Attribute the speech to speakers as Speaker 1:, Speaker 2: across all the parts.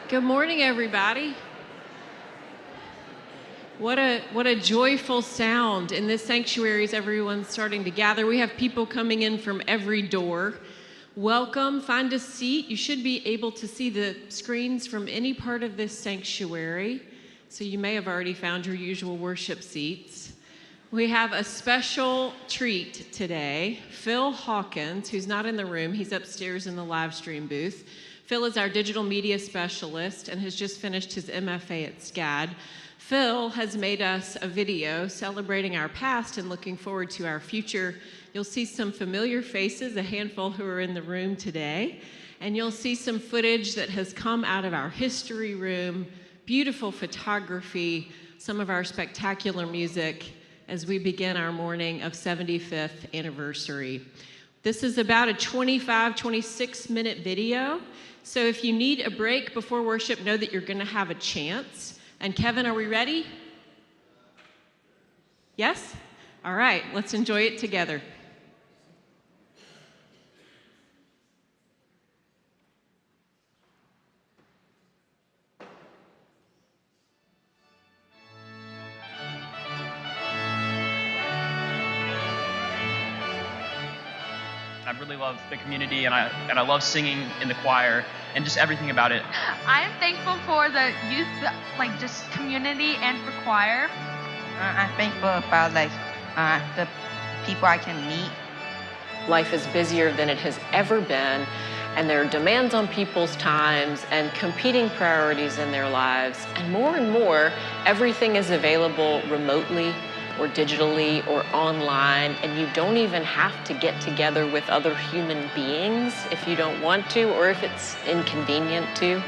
Speaker 1: Good morning, everybody. What a joyful sound in this sanctuary as everyone's starting to gather. We have people coming in from every door. Welcome, find a seat. You should be able to see the screens from any part of this sanctuary, so you may have already found your usual worship seats. We have a special treat today. Phil Hawkins, who's not in the room, he's upstairs in the live stream booth. Phil is our digital media specialist and has just finished his MFA at SCAD. Phil has made us a video celebrating our past and looking forward to our future. You'll see some familiar faces, a handful who are in the room today, and you'll see some footage that has come out of our history room, beautiful photography, some of our spectacular music as we begin our morning of 75th anniversary. This is about a 26-minute video. So if you need a break before worship, know that you're going to have a chance. And Kevin, are we ready? Yes? All right, let's enjoy it together.
Speaker 2: I really love the community, and I love singing in the choir and just everything about it.
Speaker 3: I am thankful for the youth, like just community, and for choir.
Speaker 4: I'm thankful about the people I can meet.
Speaker 5: Life is busier than it has ever been, and there are demands on people's times and competing priorities in their lives. And more, everything is available remotely or digitally or online, and you don't even have to get together with other human beings if you don't want to or if it's inconvenient to.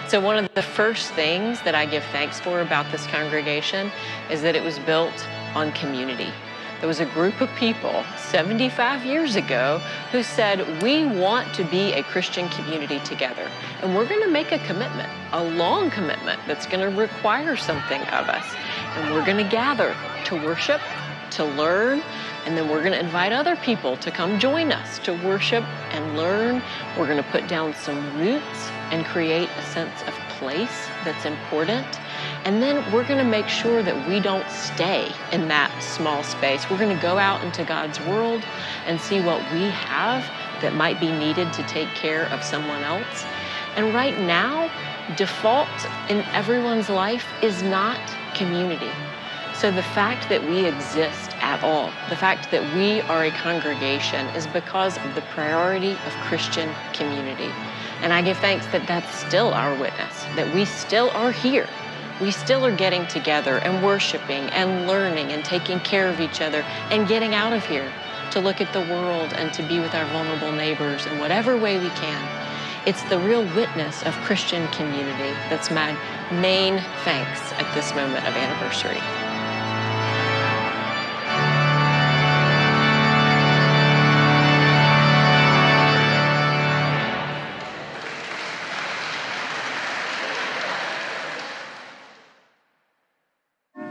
Speaker 5: So one of the first things that I give thanks for about this congregation is that it was built on community. There was a group of people 75 years ago who said, we want to be a Christian community together, and we're going to make a commitment, a long commitment that's going to require something of us. And we're going to gather to worship, to learn, and then we're going to invite other people to come join us to worship and learn. We're going to put down some roots and create a sense of place that's important. And then we're going to make sure that we don't stay in that small space. We're going to go out into God's world and see what we have that might be needed to take care of someone else. And right now, default in everyone's life is not community. So the fact that we exist at all, the fact that we are a congregation, is because of the priority of Christian community. And I give thanks that that's still our witness, that we still are here. We still are getting together and worshiping and learning and taking care of each other and getting out of here to look at the world and to be with our vulnerable neighbors in whatever way we can. It's the real witness of Christian community that's my main thanks at this moment of anniversary.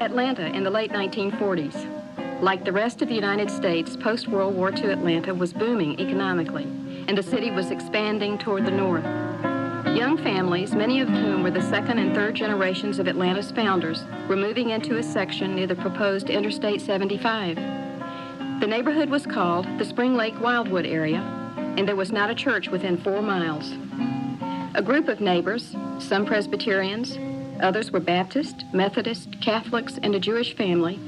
Speaker 6: Atlanta in the late 1940s. Like the rest of the United States, post-World War II Atlanta was booming economically, and the city was expanding toward the north. Young families, many of whom were the second and third generations of Atlanta's founders, were moving into a section near the proposed Interstate 75. The neighborhood was called the Spring Lake Wildwood area, and there was not a church within 4 miles. A group of neighbors, some Presbyterians, others were Baptist, Methodist, Catholics, and a Jewish family,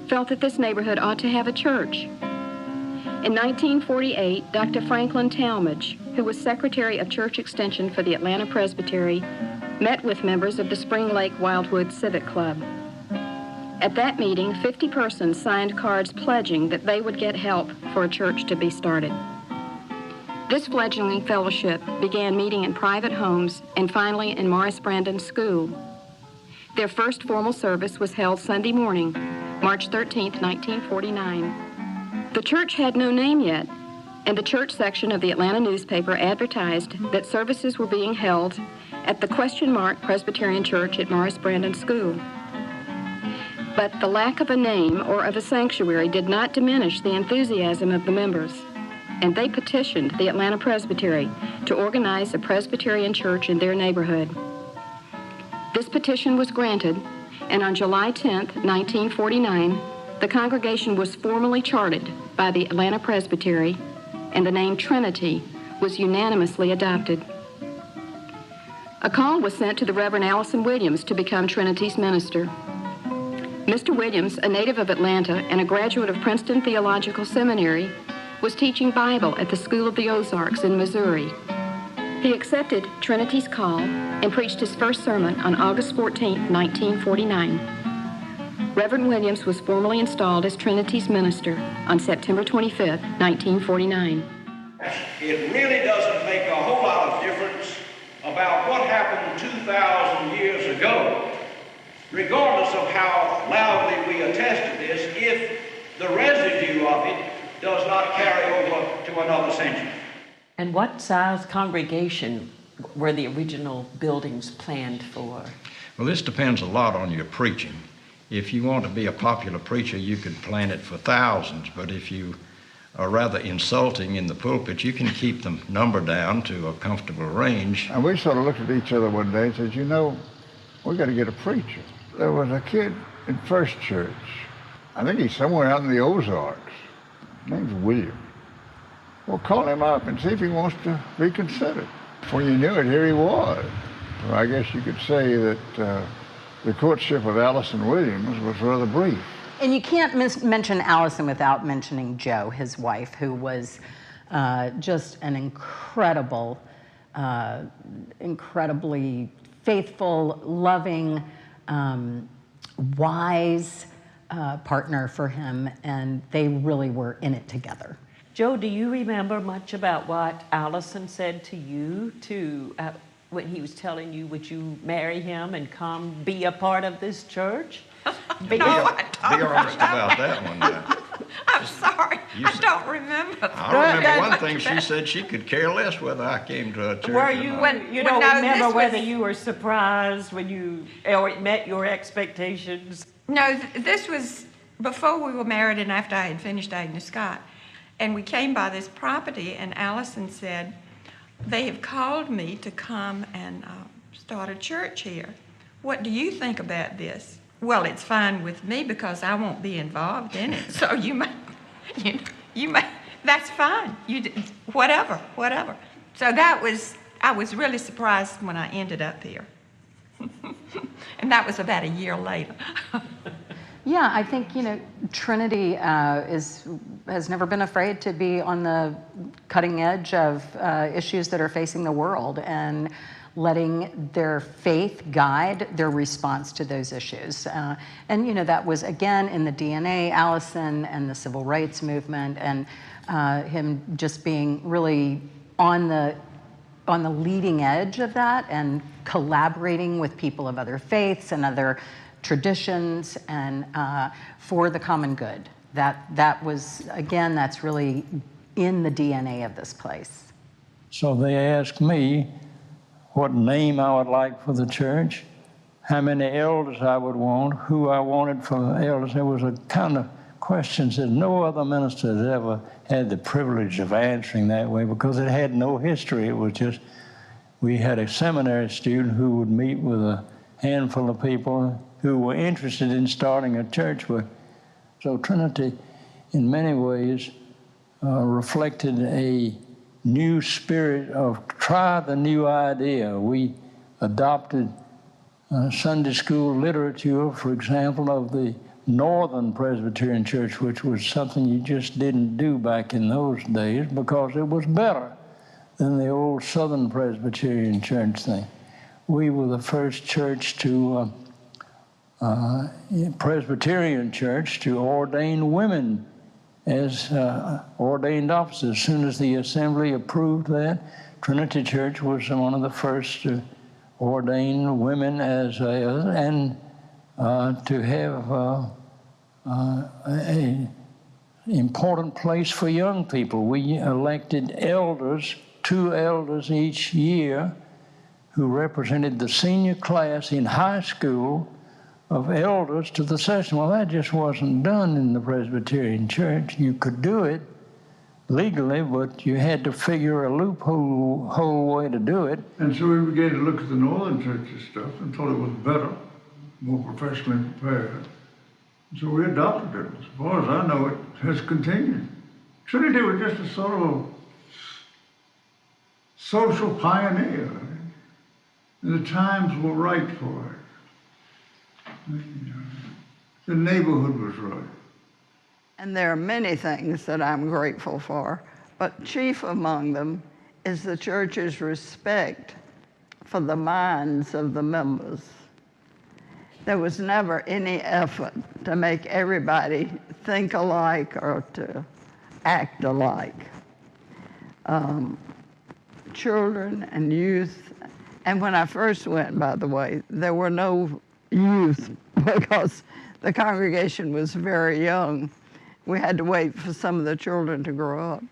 Speaker 6: felt that this neighborhood ought to have a church. In 1948, Dr. Franklin Talmadge, who was Secretary of Church Extension for the Atlanta Presbytery, met with members of the Spring Lake Wildwood Civic Club. At that meeting, 50 persons signed cards pledging that they would get help for a church to be started. This fledgling fellowship began meeting in private homes and finally in Morris Brandon's school. Their first formal service was held Sunday morning, March 13, 1949. The church had no name yet, and the church section of the Atlanta newspaper advertised that services were being held at the question mark Presbyterian Church at Morris Brandon School. But the lack of a name or of a sanctuary did not diminish the enthusiasm of the members, and they petitioned the Atlanta Presbytery to organize a Presbyterian church in their neighborhood. This petition was granted, and on July 10, 1949, the congregation was formally chartered by the Atlanta Presbytery, and the name Trinity was unanimously adopted. A call was sent to the Reverend Allison Williams to become Trinity's minister. Mr. Williams, a native of Atlanta and a graduate of Princeton Theological Seminary, was teaching Bible at the School of the Ozarks in Missouri. He accepted Trinity's call and preached his first sermon on August 14, 1949. Reverend Williams was formally installed as Trinity's minister on September 25, 1949.
Speaker 7: It really doesn't make a whole lot of difference about what happened 2,000 years ago, regardless of how loudly we attest to this, if the residue of it does not carry over to another century.
Speaker 8: And what size congregation were the original buildings planned for?
Speaker 9: Well, this depends a lot on your preaching. If you want to be a popular preacher, you could plan it for thousands, but if you are rather insulting in the pulpit, you can keep the number down to a comfortable range.
Speaker 10: And we sort of looked at each other one day and said, you know, we got to get a preacher. There was a kid in First Church. I think he's somewhere out in the Ozarks. His name's William. Well, call him up and see if he wants to be considered. Before you knew it, here he was. Well, I guess you could say that the courtship of Allison Williams was rather brief.
Speaker 11: And you can't mention Allison without mentioning Joe, his wife, who was just an incredible, incredibly faithful, loving, wise partner for him, and they really were in it together.
Speaker 8: Joe, do you remember much about what Allison said to you when he was telling you, would you marry him and come be a part of this church?
Speaker 9: Be honest about that one now.
Speaker 4: I'm sorry, I don't remember.
Speaker 9: I remember one thing, she said she could care less whether I came to a church.
Speaker 8: Were you, you don't remember whether you were surprised when or it met your expectations?
Speaker 12: No, this was before we were married and after I had finished Agnes Scott. And we came by this property, and Allison said, they have called me to come and start a church here. What do you think about this? Well, it's fine with me because I won't be involved in it. So you may, that's fine. Whatever. So I was really surprised when I ended up here. And that was about a year later.
Speaker 11: Yeah, I think, Trinity has never been afraid to be on the cutting edge of issues that are facing the world and letting their faith guide their response to those issues. And that was, again, in the DNA, Allison and the civil rights movement, and him just being really on the leading edge of that and collaborating with people of other faiths and other traditions and for the common good. That was, again, that's really in the DNA of this place.
Speaker 13: So they asked me what name I would like for the church, how many elders I would want, who I wanted for the elders. There was a kind of questions that no other minister has ever had the privilege of answering that way because it had no history. It was just, we had a seminary student who would meet with a handful of people who were interested in starting a church with. So Trinity, in many ways, reflected a new spirit of try the new idea. We adopted Sunday school literature, for example, of the Northern Presbyterian Church, which was something you just didn't do back in those days because it was better than the old Southern Presbyterian Church thing. We were the first church to, Presbyterian church, to ordain women as ordained officers. As soon as the Assembly approved that, Trinity Church was one of the first to ordain women as and to have an important place for young people. We elected elders, 2 elders each year, who represented the senior class in high school of elders to the session. Well, that just wasn't done in the Presbyterian Church. You could do it, legally, but you had to figure a loophole way to do it.
Speaker 10: And so we began to look at the Northern Church's stuff and thought it was better, more professionally prepared. So we adopted it. As far as I know, it has continued. Trinity was just a sort of social pioneer. And the times were right for it. The neighborhood was right.
Speaker 14: And there are many things that I'm grateful for, but chief among them is the church's respect for the minds of the members. There was never any effort to make everybody think alike or to act alike. Children and youth, and when I first went, by the way, there were no youth because the congregation was very young. We had to wait for some of the children to grow up.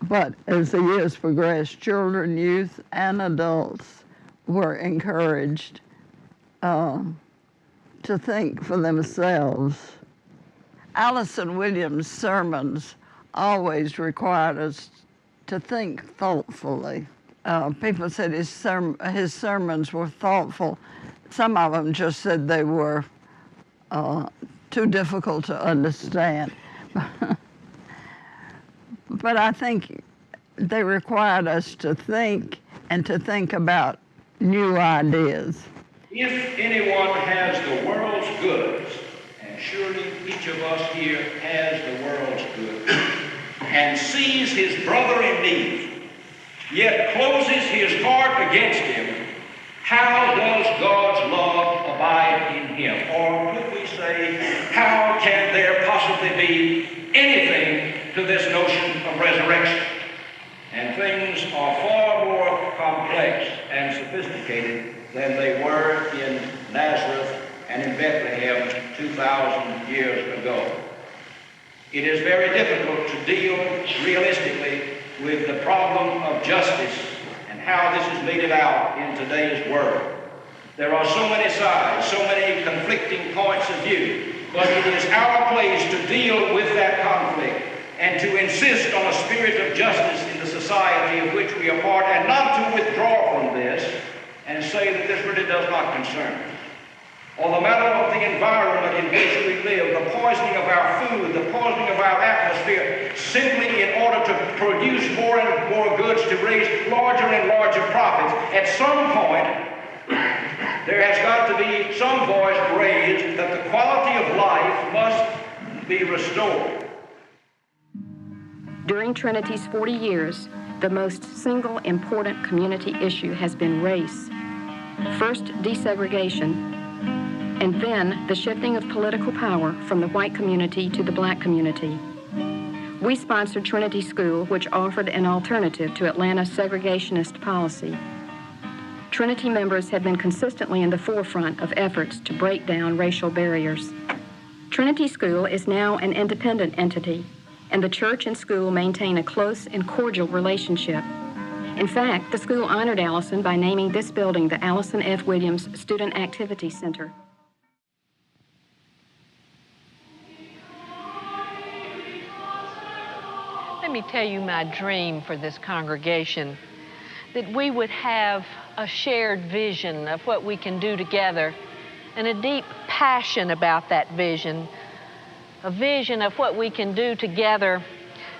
Speaker 14: But as the years progressed, children, youth, and adults were encouraged to think for themselves. Allison Williams' sermons always required us to think thoughtfully. People said his sermons were thoughtful. Some of them just said they were too difficult to understand. But I think they required us to think and to think about new ideas.
Speaker 7: If anyone has the world's goods, and surely each of us here has the world's goods, and sees his brother in need, yet closes his heart against him, how does God's love abide in him? Or could we say, how can there possibly be anything to this notion of resurrection? And things are far more complex and sophisticated than they were in Nazareth and in Bethlehem 2,000 years ago. It is very difficult to deal realistically with the problem of justice and how this is meted out in today's world. There are so many sides, so many conflicting points of view, but it is our place to deal with that conflict and to insist on a spirit of justice in the society of which we are part, and not to withdraw from this and say that this really does not concern us. Or the matter of the environment in which we live, the poisoning of our food, the poisoning of our atmosphere, simply in order to produce more and more goods to raise larger and larger profits. At some point, there has got to be some voice raised that the quality of life must be restored.
Speaker 6: During Trinity's 40 years, the most single important community issue has been race. First, desegregation, and then the shifting of political power from the white community to the black community. We sponsored Trinity School, which offered an alternative to Atlanta's segregationist policy. Trinity members have been consistently in the forefront of efforts to break down racial barriers. Trinity School is now an independent entity, and the church and school maintain a close and cordial relationship. In fact, the school honored Allison by naming this building the Allison F. Williams Student Activity Center.
Speaker 15: Let me tell you my dream for this congregation, that we would have a shared vision of what we can do together and a deep passion about that vision, a vision of what we can do together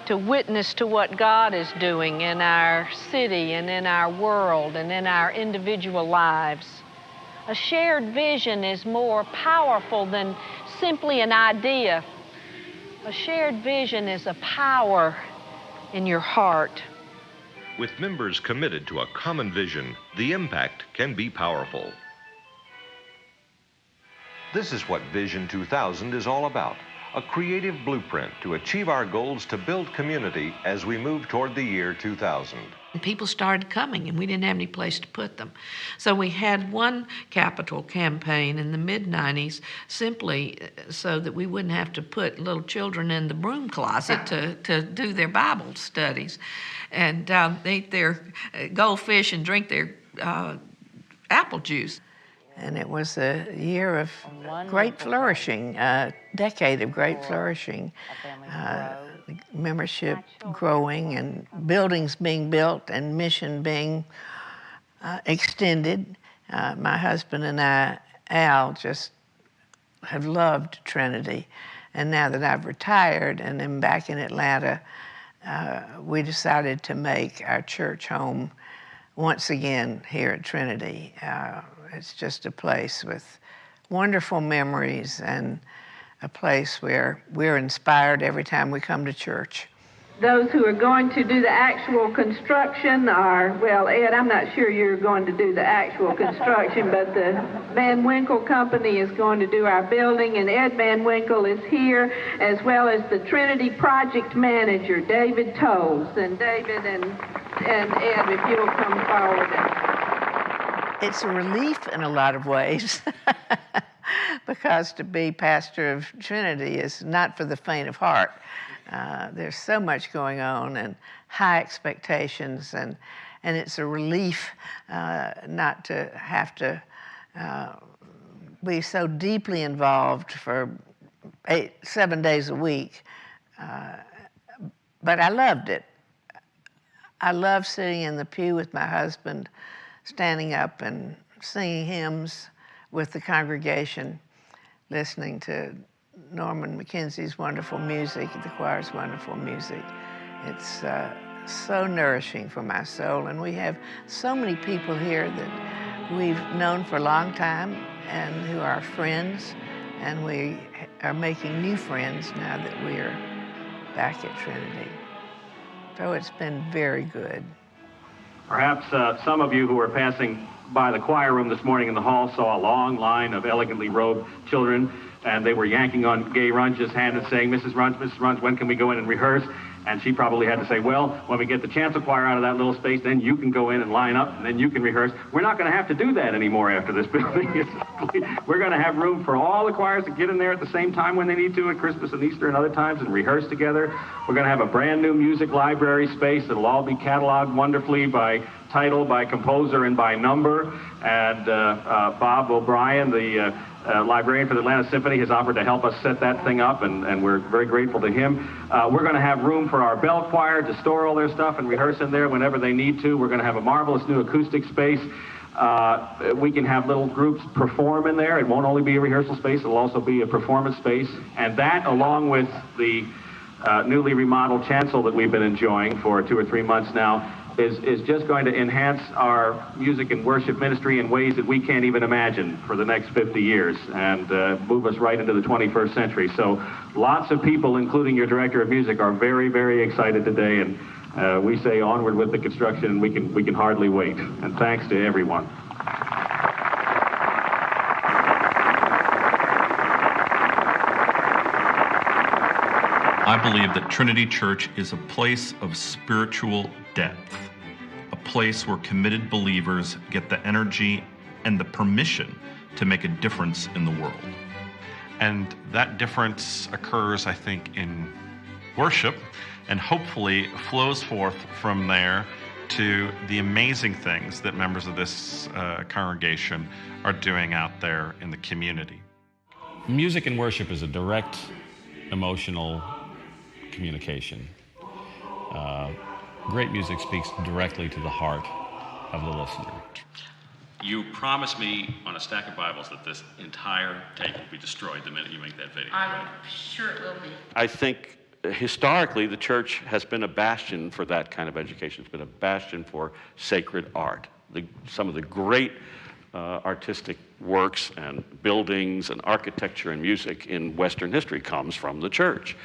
Speaker 15: to witness to what God is doing in our city and in our world and in our individual lives. A shared vision is more powerful than simply an idea. A shared vision is a power in your heart.
Speaker 16: With members committed to a common vision, the impact can be powerful. This is what Vision 2000 is all about. A creative blueprint to achieve our goals to build community as we move toward the year 2000.
Speaker 17: People started coming, and we didn't have any place to put them. So we had one capital campaign in the mid-90s simply so that we wouldn't have to put little children in the broom closet to do their Bible studies and eat their goldfish and drink their apple juice.
Speaker 18: And it was a year of great flourishing, a decade of great flourishing. membership growing and buildings being built and mission being extended. My husband and I, Al, just have loved Trinity. And now that I've retired and am back in Atlanta, we decided to make our church home once again here at Trinity. It's just a place with wonderful memories and a place where we're inspired every time we come to church.
Speaker 15: Those who are going to do the actual construction are, well, Ed, I'm not sure you're going to do the actual construction, but the Van Winkle Company is going to do our building, and Ed Van Winkle is here, as well as the Trinity project manager, David Tolles. And David and Ed, if you'll come forward.
Speaker 18: It's a relief in a lot of ways. Because to be pastor of Trinity is not for the faint of heart. There's so much going on and high expectations, and it's a relief not to have to be so deeply involved for 7 days a week. But I loved it. I love sitting in the pew with my husband, standing up and singing hymns with the congregation, listening to Norman McKenzie's wonderful music, the choir's wonderful music. It's so nourishing for my soul, and we have so many people here that we've known for a long time and who are friends, and we are making new friends now that we are back at Trinity. So it's been very good.
Speaker 19: Perhaps some of you who were passing by the choir room this morning in the hall saw a long line of elegantly robed children, and they were yanking on Gay Runge's hand and saying, Mrs. Runge, when can we go in and rehearse? And she probably had to say, well, when we get the chancel choir out of that little space, then you can go in and line up, and then you can rehearse. We're not going to have to do that anymore after this building. We're going to have room for all the choirs to get in there at the same time when they need to at Christmas and Easter and other times and rehearse together. We're going to have a brand new music library space that'll all be cataloged wonderfully by title, by composer, and by number. And Bob O'Brien, the librarian for the Atlanta Symphony, has offered to help us set that thing up, and we're very grateful to him. We're going to have room for our bell choir to store all their stuff and rehearse in there whenever they need to. We're going to have a marvelous new acoustic space. We can have little groups perform in there. It won't only be a rehearsal space, it'll also be a performance space. And that, along with the newly remodeled chancel that we've been enjoying for 2 or 3 months now, is just going to enhance our music and worship ministry in ways that we can't even imagine for the next 50 years and move us right into the 21st century. So lots of people, including your director of music, are very, very excited today, and we say onward with the construction, and we can hardly wait. And thanks to everyone.
Speaker 20: I believe that Trinity Church is a place of spiritual depth, a place where committed believers get the energy and the permission to make a difference in the world.
Speaker 21: And that difference occurs, I think, in worship, and hopefully flows forth from there to the amazing things that members of this congregation are doing out there in the community.
Speaker 22: Music and worship is a direct, emotional communication. Great music speaks directly to the heart of the listener.
Speaker 23: You promised me on a stack of Bibles that this entire tape will be destroyed the minute you make that video.
Speaker 24: I'm sure it will be.
Speaker 21: I think historically the church has been a bastion for that kind of education. It's been a bastion for sacred art. Some of the great artistic works and buildings and architecture and music in Western history comes from the church.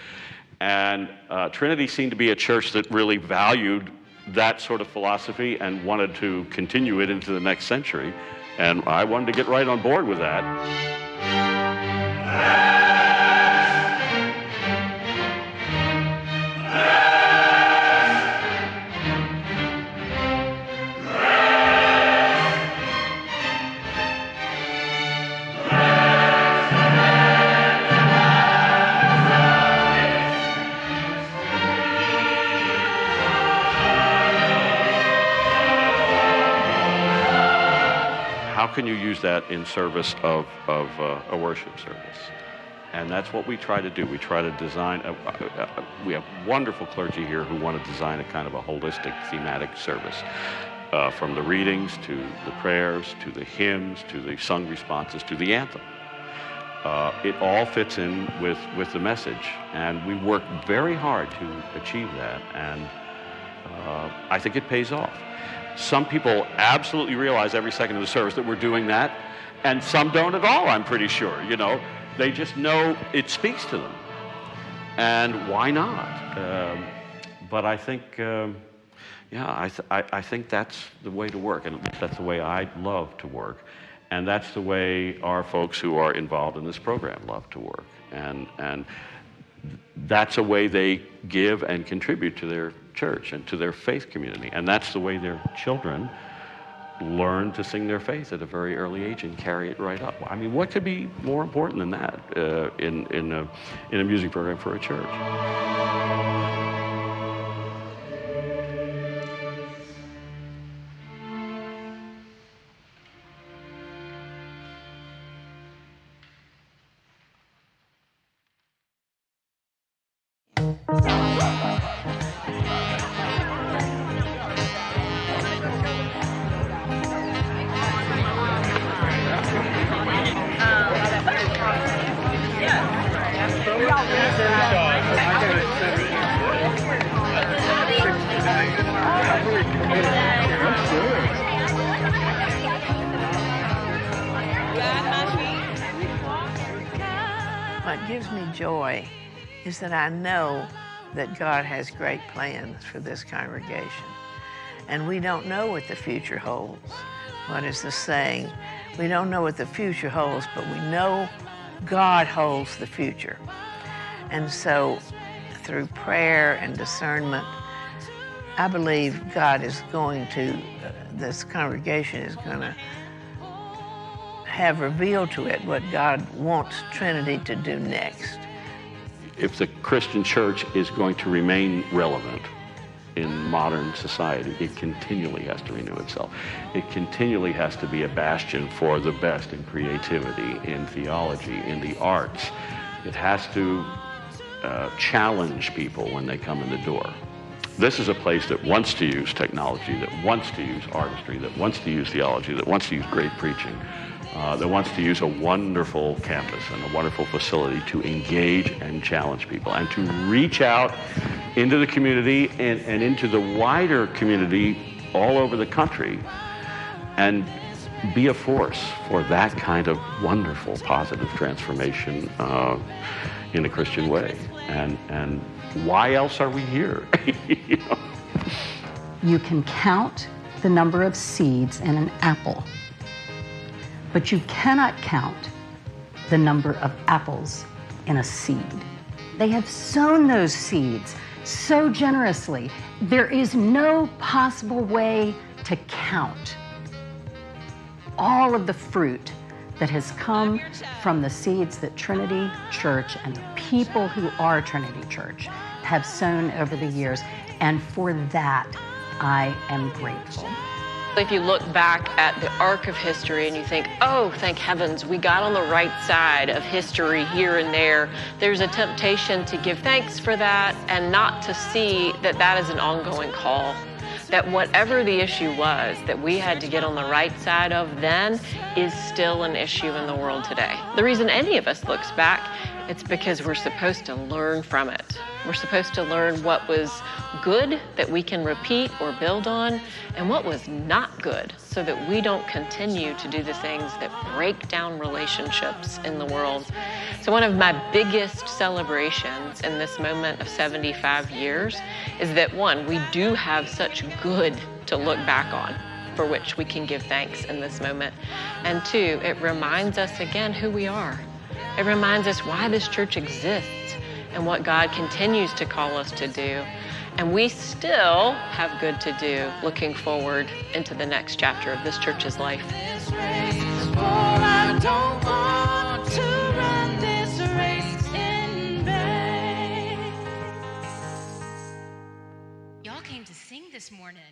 Speaker 21: And Trinity seemed to be a church that really valued that sort of philosophy and wanted to continue it into the next century. And I wanted to get right on board with that. How can you use that in service of a worship service? And that's what we try to do. We try to design, we have wonderful clergy here who want to design a kind of a holistic thematic service. From the readings to the prayers, to the hymns, to the sung responses, to the anthem. It all fits in with the message, and we work very hard to achieve that, and I think it pays off. Some people absolutely realize every second of the service that we're doing that, and some don't at all, I'm pretty sure. You know, they just know it speaks to them, and why not? But I think, yeah, I think that's the way to work, and that's the way I love to work. And that's the way our folks who are involved in this program love to work. And that's a way they give and contribute to their church and to their faith community. And that's the way their children learn to sing their faith at a very early age and carry it right up. I mean, what could be more important than that in a music program for a church?
Speaker 18: What gives me joy is that I know that God has great plans for this congregation. And we don't know what the future holds. What is the saying? We don't know what the future holds, but we know God holds the future. And so through prayer and discernment, I believe God is going to, this congregation is going to have revealed to it what God wants Trinity to do next.
Speaker 21: If the Christian church is going to remain relevant in modern society, it continually has to renew itself. It continually has to be a bastion for the best in creativity, in theology, in the arts. It has to challenge people when they come in the door. This is a place that wants to use technology, that wants to use artistry, that wants to use theology, that wants to use great preaching, that wants to use a wonderful campus and a wonderful facility to engage and challenge people and to reach out into the community and into the wider community all over the country and be a force for that kind of wonderful, positive transformation in a Christian way. And why else are we here? You know?
Speaker 11: You can count the number of seeds in an apple, but you cannot count the number of apples in a seed. They have sown those seeds so generously. There is no possible way to count all of the fruit that has come from the seeds that Trinity Church and the people who are Trinity Church have sown over the years. And for that, I am grateful.
Speaker 5: If you look back at the arc of history and you think, oh, thank heavens, we got on the right side of history here and there, there's a temptation to give thanks for that and not to see that that is an ongoing call. That whatever the issue was that we had to get on the right side of then is still an issue in the world today. The reason any of us looks back, it's because we're supposed to learn from it. We're supposed to learn what was good that we can repeat or build on and what was not good so that we don't continue to do the things that break down relationships in the world. So one of my biggest celebrations in this moment of 75 years is that one, we do have such good to look back on for which we can give thanks in this moment. And two, it reminds us again who we are. It reminds us why this church exists and what God continues to call us to do. And we still have good to do looking forward into the next chapter of this church's life.
Speaker 1: Y'all came to sing this morning.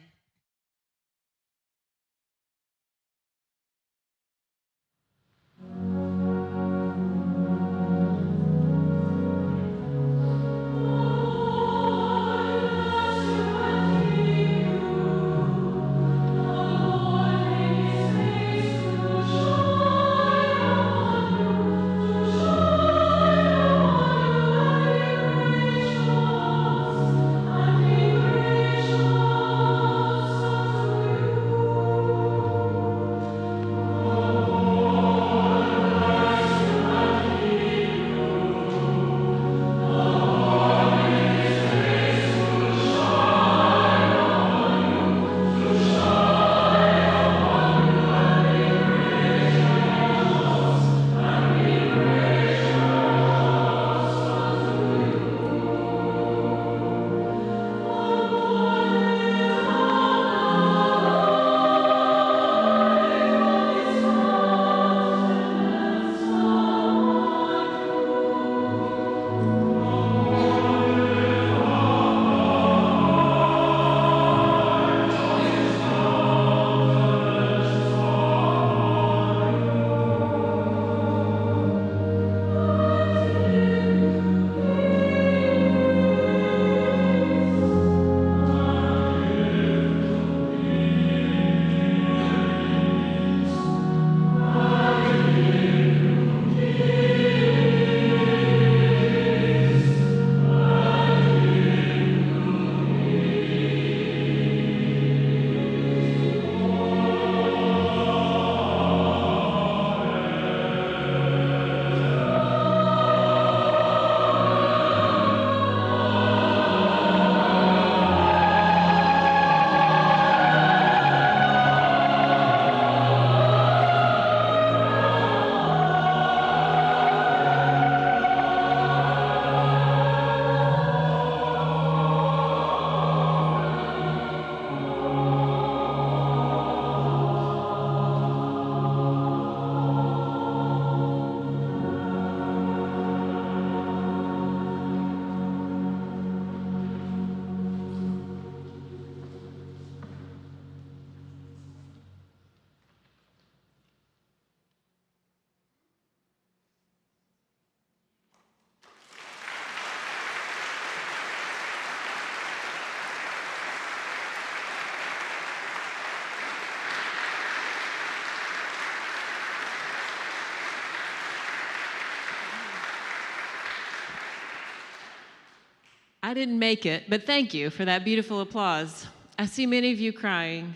Speaker 2: I didn't make it, but thank you for that beautiful applause. I see many of you crying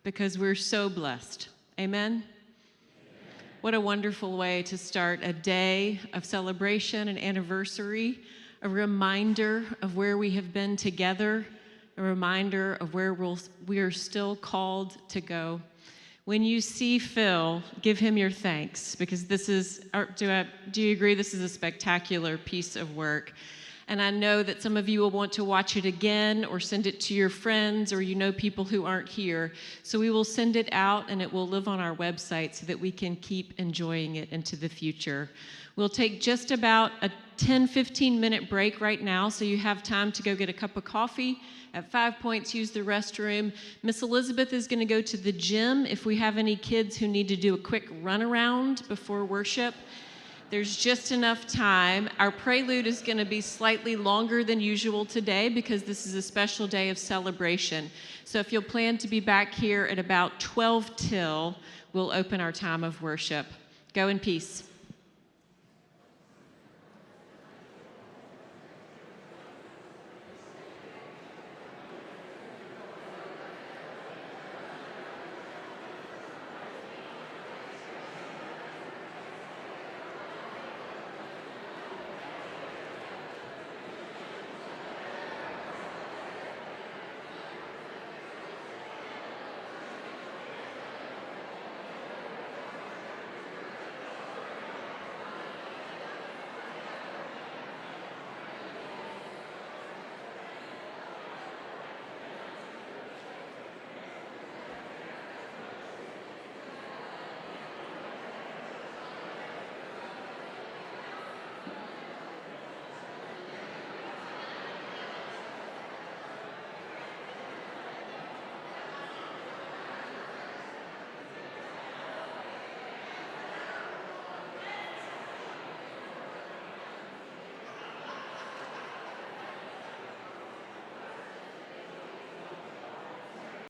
Speaker 2: because we're so blessed. Amen? What a wonderful way to start a day of celebration, an anniversary, a reminder of where we have been together, a reminder of where we are still called to go. When you see Phil, give him your thanks, because this is, do you agree this is a spectacular piece of work? And I know that some of you will want to watch it again or send it to your friends, or you know people who aren't here. So we will send it out and it will live on our website so that we can keep enjoying it into the future. We'll take just about a 10-15 minute break right now, so you have time to go get a cup of coffee. At 5 Points, use the restroom. Miss Elizabeth is going to go to the gym if we have any kids who need to do a quick runaround before worship. There's just enough time. Our prelude is going to be slightly longer than usual today because this is a special day of celebration. So if you'll plan to be back here at about 12 till, we'll open our time of worship. Go in peace.